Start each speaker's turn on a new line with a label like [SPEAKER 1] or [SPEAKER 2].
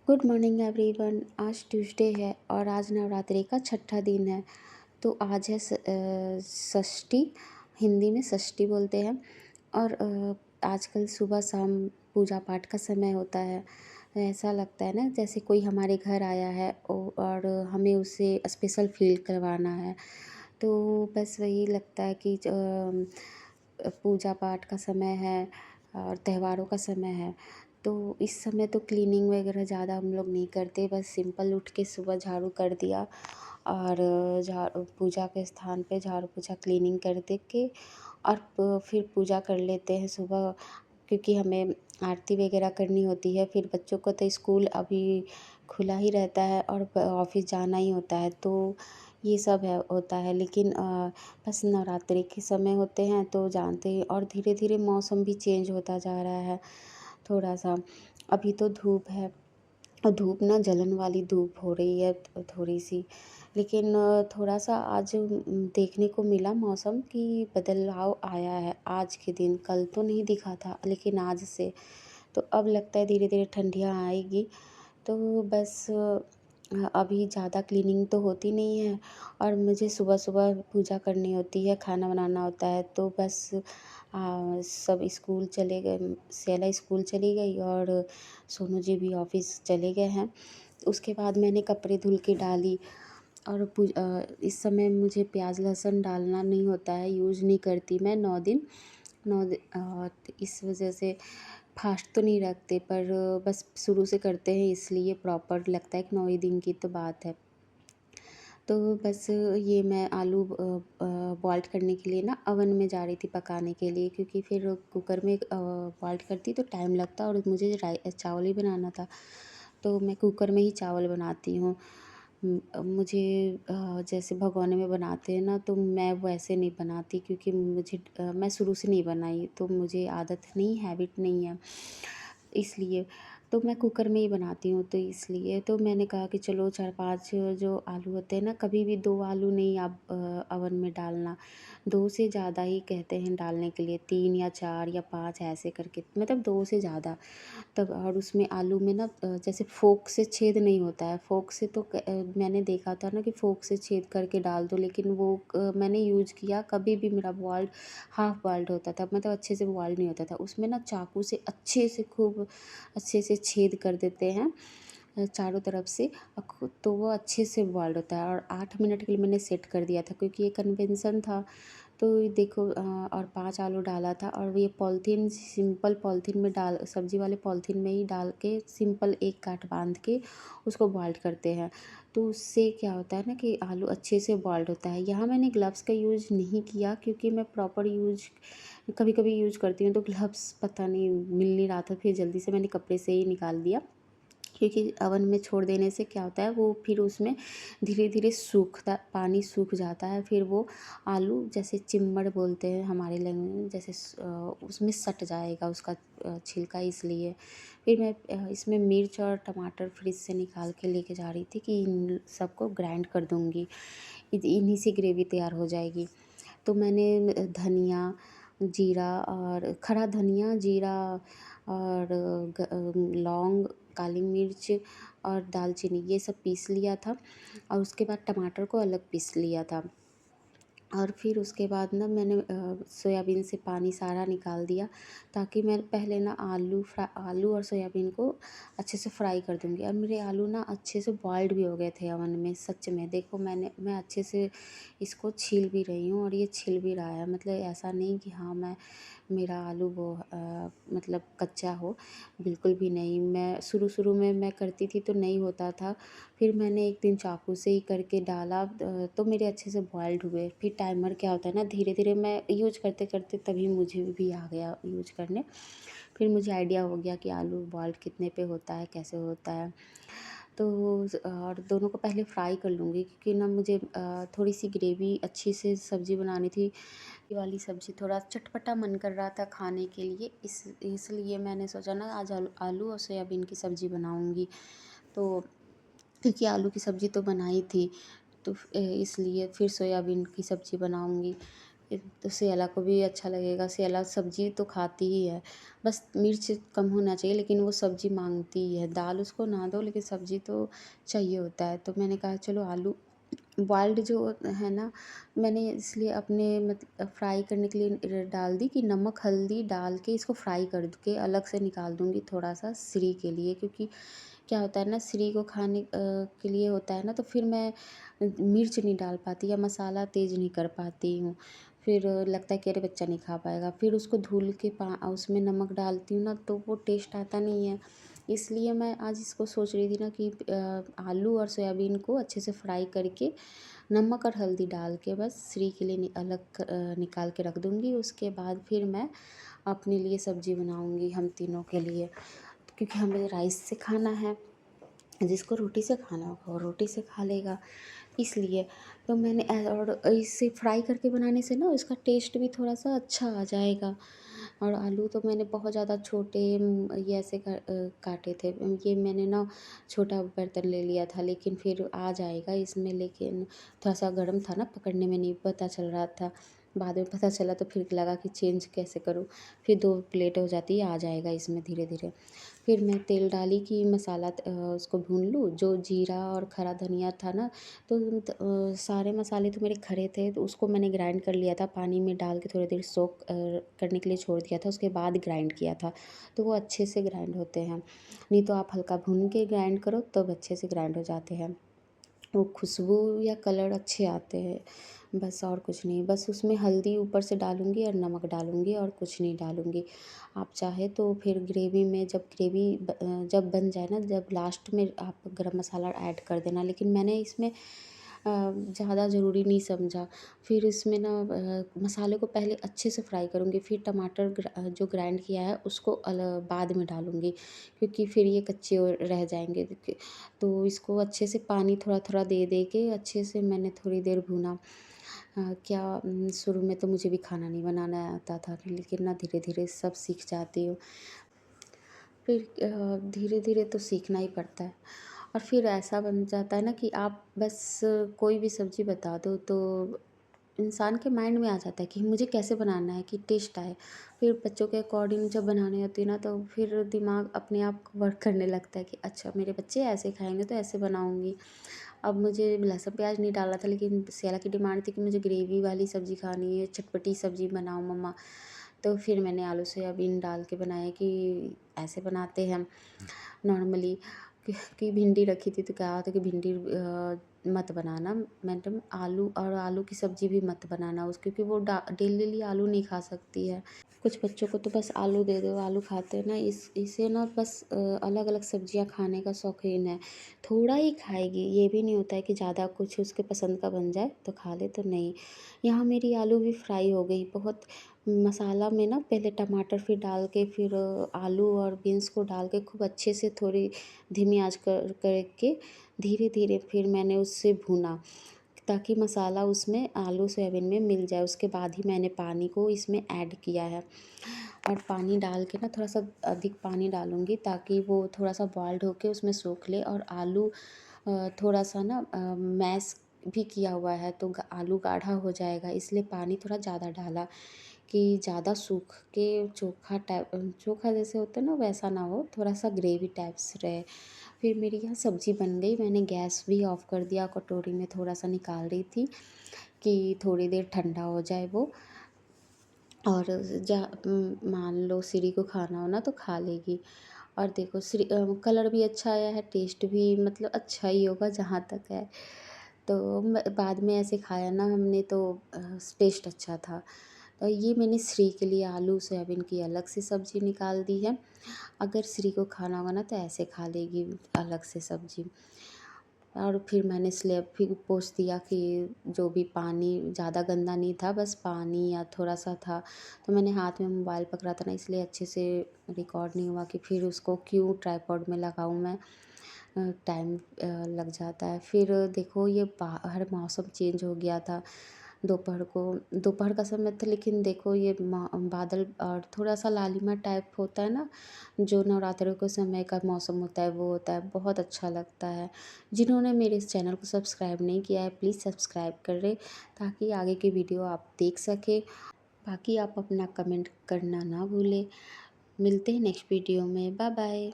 [SPEAKER 1] Good morning everyone. आज Tuesday है और आज नवरात्रि का छठा दिन है। तो आज है षष्ठी। हिंदी में षष्ठी बोलते हैं। और आजकल सुबह शाम पूजा पाठ का समय होता है। ऐसा लगता है ना जैसे कोई हमारे घर आया है और हमें उसे स्पेशल फील करवाना है। तो बस वही लगता है कि पूजा पाठ का समय है और त्योहारों का समय है। तो इस समय तो क्लीनिंग वगैरह ज़्यादा हम लोग नहीं करते, बस सिंपल उठ के सुबह झाड़ू कर दिया और पूजा के स्थान पे झाड़ू पोछा क्लीनिंग कर दे के और फिर पूजा कर लेते हैं सुबह, क्योंकि हमें आरती वगैरह करनी होती है। फिर बच्चों को तो स्कूल अभी खुला ही रहता है और ऑफिस जाना ही होता है, तो ये सब है होता है। लेकिन बस नवरात्रि के समय होते हैं तो जानते ही, और धीरे धीरे मौसम भी चेंज होता जा रहा है थोड़ा सा। अभी तो धूप है और धूप ना जलन वाली धूप हो रही है थोड़ी सी। लेकिन थोड़ा सा आज देखने को मिला मौसम कि बदलाव आया है आज के दिन। कल तो नहीं दिखा था लेकिन आज से तो अब लगता है धीरे धीरे ठंडियाँ आएगी। तो बस अभी ज़्यादा क्लीनिंग तो होती नहीं है और मुझे सुबह सुबह पूजा करनी होती है, खाना बनाना होता है। तो बस सब स्कूल चले गए, सैला स्कूल चली गई और सोनू जी भी ऑफिस चले गए हैं। उसके बाद मैंने कपड़े धुल के डाली और इस समय मुझे प्याज लहसुन डालना नहीं होता है, यूज़ नहीं करती मैं 9 दिन। इस वजह से फास्ट तो नहीं रखते, पर बस शुरू से करते हैं इसलिए प्रॉपर लगता है कि 9 ही दिन की तो बात है। तो बस ये मैं आलू बॉइल्ड करने के लिए ना अवन में जा रही थी पकाने के लिए, क्योंकि फिर कुकर में बॉइल्ड करती तो टाइम लगता और मुझे चावल ही बनाना था। तो मैं कुकर में ही चावल बनाती हूँ। मुझे जैसे भगोने में बनाते हैं ना, तो मैं वैसे नहीं बनाती, क्योंकि मैं शुरू से नहीं बनाई तो मुझे आदत नहीं, हैबिट नहीं है इसलिए। तो मैं कुकर में ही बनाती हूँ, तो इसलिए तो मैंने कहा कि चलो 4-5 जो आलू होते हैं ना, कभी भी 2 आलू नहीं आप अवन में डालना, 2 से ज़्यादा ही कहते हैं डालने के लिए, 3 या 4 या 5 ऐसे करके, मतलब 2 से ज़्यादा। तब और उसमें आलू में ना जैसे फ़ोर्क से छेद नहीं होता है। फ़ोर्क से तो मैंने देखा था ना कि फ़ोर्क से छेद करके डाल दो, लेकिन वो मैंने यूज़ किया, कभी भी मेरा बॉइल्ड हाफ़ बॉइल्ड होता था, मतलब अच्छे से बॉइल्ड नहीं होता था। उसमें ना चाकू से अच्छे से खूब अच्छे से छेद कर देते हैं चारों तरफ से, तो वो अच्छे से बॉइल्ड होता है। और 8 मिनट के लिए मैंने सेट कर दिया था, क्योंकि ये कन्वेंशन था। तो ये देखो और 5 आलू डाला था और ये पॉलीथीन, सिंपल पॉलीथीन में डाल, सब्ज़ी वाले पॉलीथीन में ही डाल के सिंपल एक गांठ बांध के उसको बॉइल्ड करते हैं। तो उससे क्या होता है ना कि आलू अच्छे से बॉइल्ड होता है। यहाँ मैंने ग्लव्स का यूज़ नहीं किया, क्योंकि मैं प्रॉपर यूज कभी कभी यूज करती हूँ, तो ग्लव्स पता नहीं मिल नहीं रहा था, फिर जल्दी से मैंने कपड़े से ही निकाल दिया। क्योंकि अवन में छोड़ देने से क्या होता है, वो फिर उसमें धीरे धीरे सूखता, पानी सूख जाता है, फिर वो आलू जैसे चिम्मड़ बोलते हैं हमारे लैंग्वेज में, जैसे उसमें सट जाएगा उसका छिलका। इसलिए फिर मैं इसमें मिर्च और टमाटर फ्रिज से निकाल के लेके जा रही थी कि इन सबको ग्राइंड कर दूँगी, इन्हीं से ग्रेवी तैयार हो जाएगी। तो मैंने धनिया, जीरा और खड़ा धनिया, जीरा और लौंग, काली मिर्च और दालचीनी ये सब पीस लिया था और उसके बाद टमाटर को अलग पीस लिया था। और फिर उसके बाद ना मैंने सोयाबीन से पानी सारा निकाल दिया, ताकि मैं पहले ना आलू और सोयाबीन को अच्छे से फ्राई कर दूँगी। और मेरे आलू ना अच्छे से बॉइल्ड भी हो गए थे अवन में, सच में। देखो मैं अच्छे से इसको छील भी रही हूँ और ये छिल भी रहा है, मतलब ऐसा नहीं कि हाँ मेरा आलू वो मतलब कच्चा हो, बिल्कुल भी नहीं। मैं शुरू में मैं करती थी तो नहीं होता था, फिर मैंने एक दिन चाकू से ही करके डाला तो मेरे अच्छे से बॉइल्ड हुए। फिर टाइमर क्या होता है ना, धीरे धीरे मैं यूज करते करते तभी मुझे भी आ गया यूज करने। फिर मुझे आइडिया हो गया कि आलू बॉइल्ड कितने पे होता है, कैसे होता है। तो और दोनों को पहले फ्राई कर लूँगी, क्योंकि ना मुझे थोड़ी सी ग्रेवी अच्छी से सब्ज़ी बनानी थी। ये वाली सब्ज़ी थोड़ा चटपटा मन कर रहा था खाने के लिए, इसलिए मैंने सोचा ना आज आलू और सोयाबीन की सब्ज़ी बनाऊँगी। तो क्योंकि आलू की सब्ज़ी तो बनाई थी, तो इसलिए फिर सोयाबीन की सब्ज़ी बनाऊँगी। तो सियाला को भी अच्छा लगेगा। सियाला सब्ज़ी तो खाती ही है, बस मिर्च कम होना चाहिए, लेकिन वो सब्ज़ी माँगती ही है। दाल उसको ना दो, लेकिन सब्ज़ी तो चाहिए होता है। तो मैंने कहा चलो आलू बॉइल्ड जो है ना, मैंने इसलिए अपने फ्राई करने के लिए डाल दी कि नमक हल्दी डाल के इसको फ्राई कर के अलग से निकाल दूँगी थोड़ा-सा श्री के लिए, क्योंकि क्या होता है ना, श्री को खाने के लिए होता है ना, तो फिर मैं मिर्च नहीं डाल पाती या मसाला तेज़ नहीं कर पाती हूँ। फिर लगता है कि अरे बच्चा नहीं खा पाएगा, फिर उसको धुल के उसमें नमक डालती हूँ ना, तो वो टेस्ट आता नहीं है। इसलिए मैं आज इसको सोच रही थी ना कि आलू और सोयाबीन को अच्छे से फ्राई करके नमक और हल्दी डाल के बस श्री के लिए अलग निकाल के रख दूँगी। उसके बाद फिर मैं अपने लिए सब्ज़ी बनाऊँगी हम तीनों के लिए, क्योंकि हमें राइस से खाना है। जिसको रोटी से खाना होगा वो रोटी से खा लेगा, इसलिए। तो मैंने और इसे फ्राई करके बनाने से ना इसका टेस्ट भी थोड़ा-सा अच्छा आ जाएगा। और आलू तो मैंने बहुत ज़्यादा छोटे ये ऐसे काटे थे। ये मैंने ना छोटा बर्तन ले लिया था, लेकिन फिर आ जाएगा इसमें, लेकिन थोड़ा-सा गर्म था ना, पकड़ने में नहीं पता चल रहा था। बाद में पता चला तो फिर लगा कि चेंज कैसे करूँ? फिर 2 प्लेट हो जाती है, आ जाएगा इसमें धीरे-धीरे। फिर मैं तेल डाली कि मसाला उसको भून लूँ, जो जीरा और खड़ा धनिया था ना, तो सारे मसाले तो मेरे खड़े थे, तो उसको मैंने ग्राइंड कर लिया था, पानी में डाल के थोड़ी देर सोक करने के लिए छोड़ दिया था, उसके बाद ग्राइंड किया था, तो वो अच्छे से ग्राइंड होते हैं। नहीं तो आप हल्का भून के ग्राइंड करो तब अच्छे से ग्राइंड हो जाते हैं। वो खुशबू या कलर अच्छे आते हैं, बस और कुछ नहीं। बस उसमें हल्दी ऊपर से डालूँगी और नमक डालूँगी और कुछ नहीं डालूँगी। आप चाहे तो फिर ग्रेवी में जब बन जाए ना, जब लास्ट में आप गरम मसाला ऐड कर देना, लेकिन मैंने इसमें ज़्यादा ज़रूरी नहीं समझा। फिर इसमें ना मसाले को पहले अच्छे से फ्राई करूँगी, फिर टमाटर जो ग्राइंड किया है उसको बाद में डालूँगी, क्योंकि फिर ये कच्चे रह जाएँगे। तो इसको अच्छे से पानी थोड़ा-थोड़ा दे दे के अच्छे से मैंने थोड़ी देर भूना। शुरू में तो मुझे भी खाना नहीं बनाना आता था, लेकिन ना धीरे-धीरे सब सीख जाती हूँ। फिर धीरे-धीरे तो सीखना ही पड़ता है, और फिर ऐसा बन जाता है ना कि आप बस कोई भी सब्ज़ी बता दो तो इंसान के माइंड में आ जाता है कि मुझे कैसे बनाना है कि टेस्ट आए। फिर बच्चों के अकॉर्डिंग जब बनानी होती है ना, तो फिर दिमाग अपने आप वर्क करने लगता है कि अच्छा मेरे बच्चे ऐसे खाएँगे तो ऐसे बनाऊँगी। अब मुझे लहसुन प्याज़ नहीं डालना था, लेकिन सियाला की डिमांड थी कि मुझे ग्रेवी वाली सब्ज़ी खानी है, चटपटी सब्ज़ी बनाओ मम्मा। तो फिर मैंने आलू सोयाबीन डाल के बनाया कि ऐसे बनाते हैं नॉर्मली। कि भिंडी रखी थी तो कहा था कि भिंडी मत बनाना मैडम, आलू की सब्ज़ी भी मत बनाना क्योंकि वो डेली आलू नहीं खा सकती है। कुछ बच्चों को तो बस आलू दे दो, आलू खाते हैं ना, इसे ना बस अलग अलग सब्जियां खाने का शौकीन है। थोड़ा ही खाएगी, ये भी नहीं होता है कि ज़्यादा कुछ उसके पसंद का बन जाए तो खा ले, तो नहीं। यहाँ मेरी आलू भी फ्राई हो गई बहुत मसाला में ना, पहले टमाटर फिर डाल के फिर आलू और बीन्स को डाल के खूब अच्छे से थोड़ी धीमी आंच करके धीरे धीरे फिर मैंने उससे भूना, ताकि मसाला उसमें आलू सोयाबीन में मिल जाए। उसके बाद ही मैंने पानी को इसमें ऐड किया है, और पानी डाल के ना थोड़ा सा अधिक पानी डालूँगी ताकि वो थोड़ा सा बॉइल्ड होके उसमें सूख ले। और आलू थोड़ा सा ना मैश भी किया हुआ है तो आलू गाढ़ा हो जाएगा, इसलिए पानी थोड़ा ज़्यादा डाला कि ज़्यादा सूख के चोखा जैसे होता है ना वैसा ना हो, थोड़ा सा ग्रेवी टाइप्स रहे। फिर मेरी यहाँ सब्ज़ी बन गई, मैंने गैस भी ऑफ़ कर दिया, कटोरी में थोड़ा सा निकाल रही थी कि थोड़ी देर ठंडा हो जाए वो। और मान लो श्री को खाना हो ना तो खा लेगी। और देखो कलर भी अच्छा आया है, टेस्ट भी मतलब अच्छा ही होगा जहाँ तक है। तो बाद में ऐसे खाया ना हमने तो टेस्ट अच्छा था। तो ये मैंने श्री के लिए आलू सोयाबीन की अलग से सब्ज़ी निकाल दी है। अगर श्री को खाना होगा ना तो ऐसे खा लेगी अलग से सब्ज़ी। और फिर मैंने स्लैब भी पोंछ दिया कि जो भी पानी ज़्यादा गंदा नहीं था, बस पानी या थोड़ा सा था। तो मैंने हाथ में मोबाइल पकड़ा था ना, इसलिए अच्छे से रिकॉर्ड नहीं हुआ कि फिर उसको क्यों ट्राइपॉड में लगाऊँ मैं, टाइम लग जाता है। फिर देखो ये बाहर मौसम चेंज हो गया था, दोपहर का समय था, लेकिन देखो ये बादल और थोड़ा सा लालिमा टाइप होता है ना, जो नवरात्रों के समय का मौसम होता है वो होता है, बहुत अच्छा लगता है। जिन्होंने मेरे इस चैनल को सब्सक्राइब नहीं किया है प्लीज़ सब्सक्राइब कर लें, ताकि आगे की वीडियो आप देख सकें। बाकी आप अपना कमेंट करना ना भूलें। मिलते हैं नेक्स्ट वीडियो में, बाय बाय।